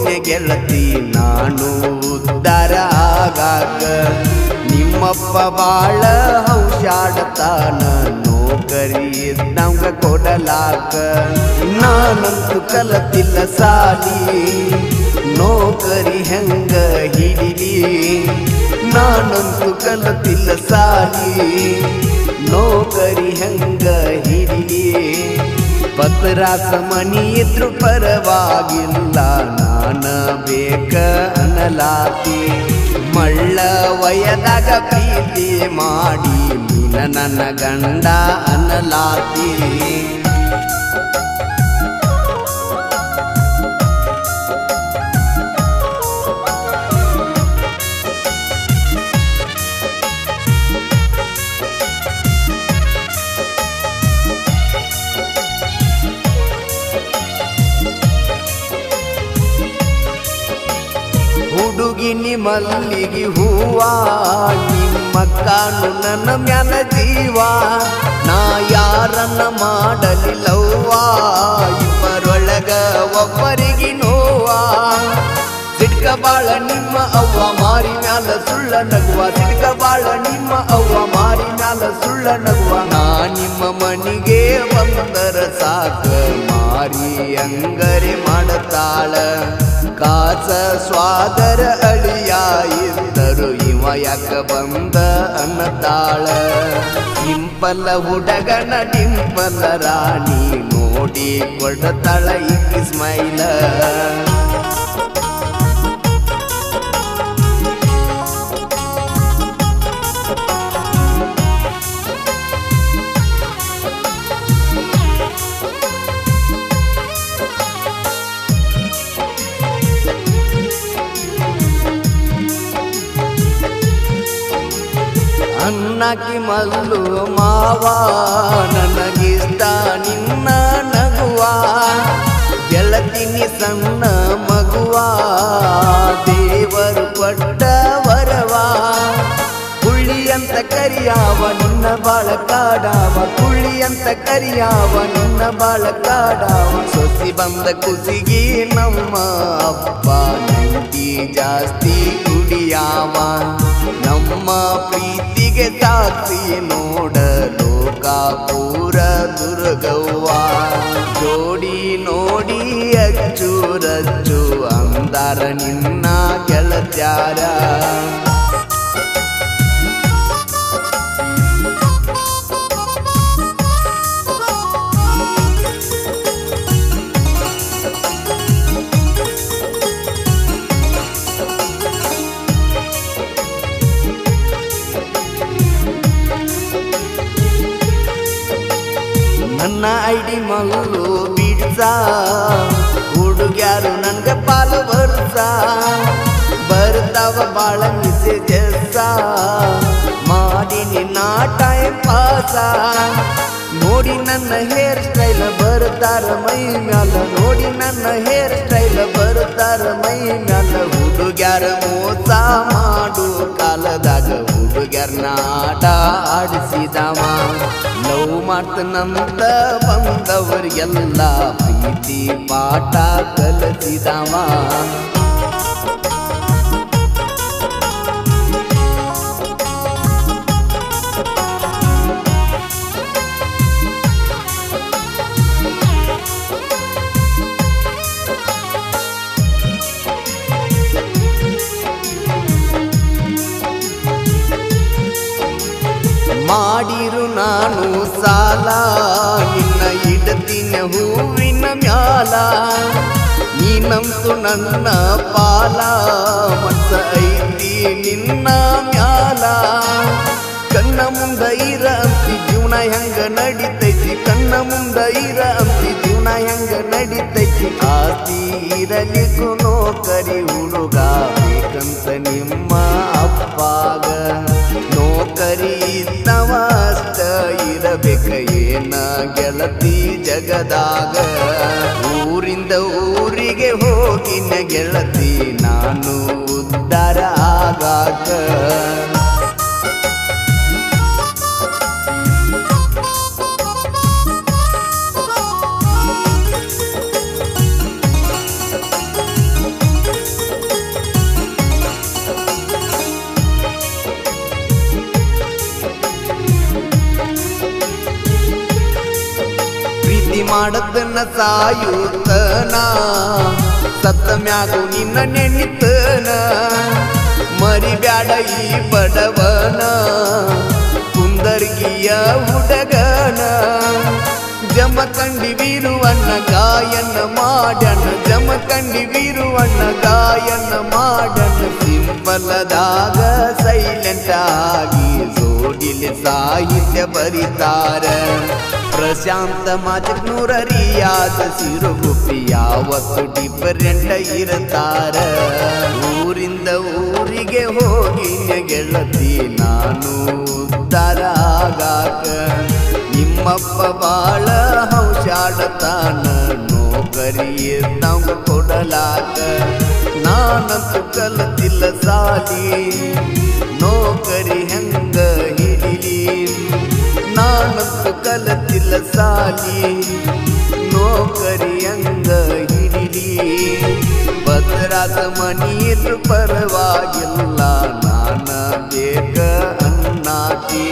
ಹೋಗಿನ ಗೆಳತಿ ನಾನು ಉದ್ಧಾರ ಆಗಾಕ ನಿಮ್ಮಪ್ಪ ಬಾಳ ಔಷಾಡತಾನ ನೌಕರಿ ಇದ್ದಂಗ ಕೊಡಲಾಕ ನಾನಂತೂ ಕಲತಿಲ್ಲ ಸಾಲಿ ನೌಕರಿ ಹೆಂಗ ಹಿಡಿಲಿ ನಾನಂತೂ ಕಲತಿಲ್ಲ ಸಾಲಿ ನೌಕರಿ ಹೆಂಗ ಹಿಡಿಲಿ ಪತ್ರಾಸ ಮನಿ ಇದ್ರು ಪರವಾಗಿಲ್ಲ ನಾನ ಬೇಕ ಅನ್ನಲಾತಿ ಮಳ್ಳ ವಯದಾಗ ಪ್ರೀತಿ ಮಾಡಿ ನೀನ ನನ್ನ ಗಂಡ ಅನ್ನಲಾತಿ ಹುಡುಗಿನಿ ಮಲ್ಲಿಗೆ ಹೂವ ನಿಮ್ಮ ಕಾನು ನನ್ನ ಮ್ಯಾಲ ಜೀವ ನಾ ಯಾರನ್ನ ಮಾಡಲಿಲ್ಲವ್ವ ಇಬ್ಬರೊಳಗ ಒಬ್ಬರಿಗೆ ನೋವ ಸಿಡ್ಕ ಬಾಳ ನಿಮ್ಮ ಅವ್ವ ಮಾರಿ ಮ್ಯಾಲ ಸುಳ್ಳ ನಗುವ ಸಿಡ್ಕ ಬಾಳ ನಿಮ್ಮ ಅವ್ವ ಮಾರಿ ಮ್ಯಾಲ ಸುಳ್ಳ ನಗುವ ನಾ ನಿಮ್ಮ ಮನಿಗೆ ಬಂದರ ಸಾಕ ಮಾರಿ ಅಂಗರೆ ಮಾಡತಾಳ ಕಾಸ ಸ್ವಾದರ ಅಳಿಯ ಇದ್ದರು ಇವ ಯಾಕ ಬಂದ ಅನ್ನತಾಳ ಡಿಂಪಲ ಹುಡುಗನ ಡಿಂಪಲ ರಾಣಿ ನೋಡಿ ಕೊಡತಾಳ ಇಕ್ಕಿ ಸ್ಮೈಲ ಅನ್ನಕಿ ಮಲ್ಲು ಮಾವ ನನಗಿಷ್ಟ ನಿನ್ನ ನಗುವ ಗೆಳತಿನಿ ಸಣ್ಣ ಮಗುವ ದೇವರು ಕೊಟ್ಟ ವರವ ಕುಳ್ಳಿ ಅಂತ ಕರಿಯಾವ ನಿನ್ನ ಬಾಳ ಕಾಡಾವ ಕುಳ್ಳಿ ಅಂತ ಕರಿಯಾವ ನಿನ್ನ ಬಾಳ ಕಾಡಾವ ಸೊಸಿ ಬಂದ ಕುಸಿಗಿ ನಮ್ಮ ಅಪ್ಪ ನಂಟಿ ಜಾಸ್ತಿ ಕುಡಿಯಾವ ನಮ್ಮ ಪ್ರೀತಿಗೆ ಸಾಕ್ಷಿ ನೋಡ ಲೋಕಾಪುರ ದುರ್ಗವ್ವ ಜೋಡಿ ನೋಡಿ ಅಚ್ಚುರಚ್ಚು ಅಂದಾರ ನಿನ್ನ ಗೆಳತ್ಯಾರ ನನ್ನ ಐಡಿ ಮಲ್ಲು ಬಿಡ್ಸ ಹುಡುಗ್ಯಾರು ನನ್ಗ ಪಾಲು ಬರ್ಸ ಬರ್ತಾವ ಬಾಳ ಮೆಸೇಜಸ್ ಮಾಡಿನಿ ನಾ ಟೈಮ್ ಪಾಸ ನೋಡಿ ನನ್ನ ಹೇರ್ ಸ್ಟೈಲ್ ಬರ್ತಾರ ಮೈ ಮ್ಯಾಲ ನೋಡಿ ನನ್ನ ಹೇರ್ ಸ್ಟೈಲ್ ಬರ್ತಾರ ಮೈ ಮ್ಯಾಲ ಹುಡುಗ್ಯಾರ ಮೋಸ ಮಾಡು ಕಾಲದಾಗ ಹುಡುಗ್ಯಾರನ್ನ ಆಟ ಆಡಿಸಿದವ ಲವ್ ಮಾಡ್ತನಂತ ಬಂದವರಿಗೆಲ್ಲ ಪ್ರೀತಿ ಪಾಠ ಕಲಿಸಿದವ ಮಾಡಿರು ನಾನು ಸಾಲ ನಿನ್ನ ಇಡತಿನ ಹೂವಿನ ಮ್ಯಾಲ ನೀನಂತೂ ನನ್ನ ಪಾಲ ಮತ್ತ ಐತಿ ನಿನ್ನ ಮ್ಯಾಲ ಕಣ್ಣ ಮುಂದ ಇರ ಅಂತಿ ಜೀವನ ಹೆಂಗ ನಡಿತೈತಿ ಕಣ್ಣ ಮುಂದ ಇರ ಅಂತಿ ಜೀವನ ಹೆಂಗ ನಡಿತೈತಿ ಆಸ್ತಿ ಇರಲಿಕ್ಕೂ ನೌಕರಿ ಹುಡುಗ ಬೇಕಂತ ನಿಮ್ಮ ಅಪ್ಪಾಗ ನೌಕರಿ ಇದ್ದವ ಅಷ್ಟ ಇರಬೇಕ ಏನ ಗೆಳತಿ ಜಗದಾಗ ಊರಿಂದ ಊರಿಗೆ ಹೋಗಿನ ಗೆಳತಿ ನಾನು ಉದ್ಧಾರ ಆಗಾಕ ಮಾಡದನ್ನ ಸಾಯುತ್ತನ ಸತ್ತ ಮ್ಯಾಗು ನಿನ್ನ ನೆನಿತನ ಮರಿಬ್ಯಾಡ ಈ ಬಡವನ ಕುಂದರ್ಗಿಯ ಹುಡುಗನ ಜಮಖಂಡಿ ವೀರುವಣ್ಣ ಗಾಯನ ಮಾಡಣ ಜಮಖಂಡಿ ವೀರುವಣ್ಣ ಗಾಯನ ಮಾಡಣ ಸಿಂಪಲದಾಗ ಸೈಲೆಂಟ್ ಆಗಿ ಜೋಡಿಲಿ ಸಾಹಿತ್ಯ ಬರಿತಾರ ಪ್ರಶಾಂತ ಮಾಜನೂರ ರಿಯಾದ ಸಿರುಗುಪ್ಪಿ ಯಾವತ್ತು ಡಿಫರೆಂಟ್ ಇರ್ತಾರ ಊರಿಂದ ಊರಿಗೆ ಹೋಗಿ ಗೆಳತಿ ನಾನು ಉದ್ಧಾರ ಆಗಾಕ ನಿಮ್ಮಪ್ಪ ಬಾಳ ಹೌಶಾಡತಾನ ನೌಕರಿ ನಾವು ಕೊಡಲಾಕ ನಾನಂತೂ ಕಲತಿಲ್ಲ ಸಾಲಿ ನೌಕರಿ ಹೆಂಗ ಹಿಡಿಲಿ ನಾನಂತೂ ಕಲತಿಲ್ಲ ಸಾಲಿ ನೌಕರಿ ಹೆಂಗ ಹಿಡಿಲಿ ಭದ್ರಾದ ಮನಿಯರು ಪರವಾಗಿಲ್ಲ ನಾನ ಬೇಕ ಅನ್ನಾತಿ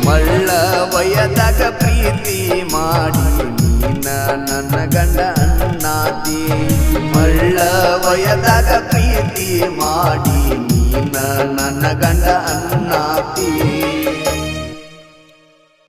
ಮಳ್ಳ ವಯದಾಗ ಪ್ರೀತಿ ಮಾಡಿ ನೀನ ನನ್ನ ಗಂಡ ಅನ್ನಾತಿ ಮಳ್ಳ ವಯದಾಗ ಪ್ರೀತಿ ಮಾಡಿ ನೀನ ನನ್ನ ಗಂಡ ಅನ್ನಾತಿ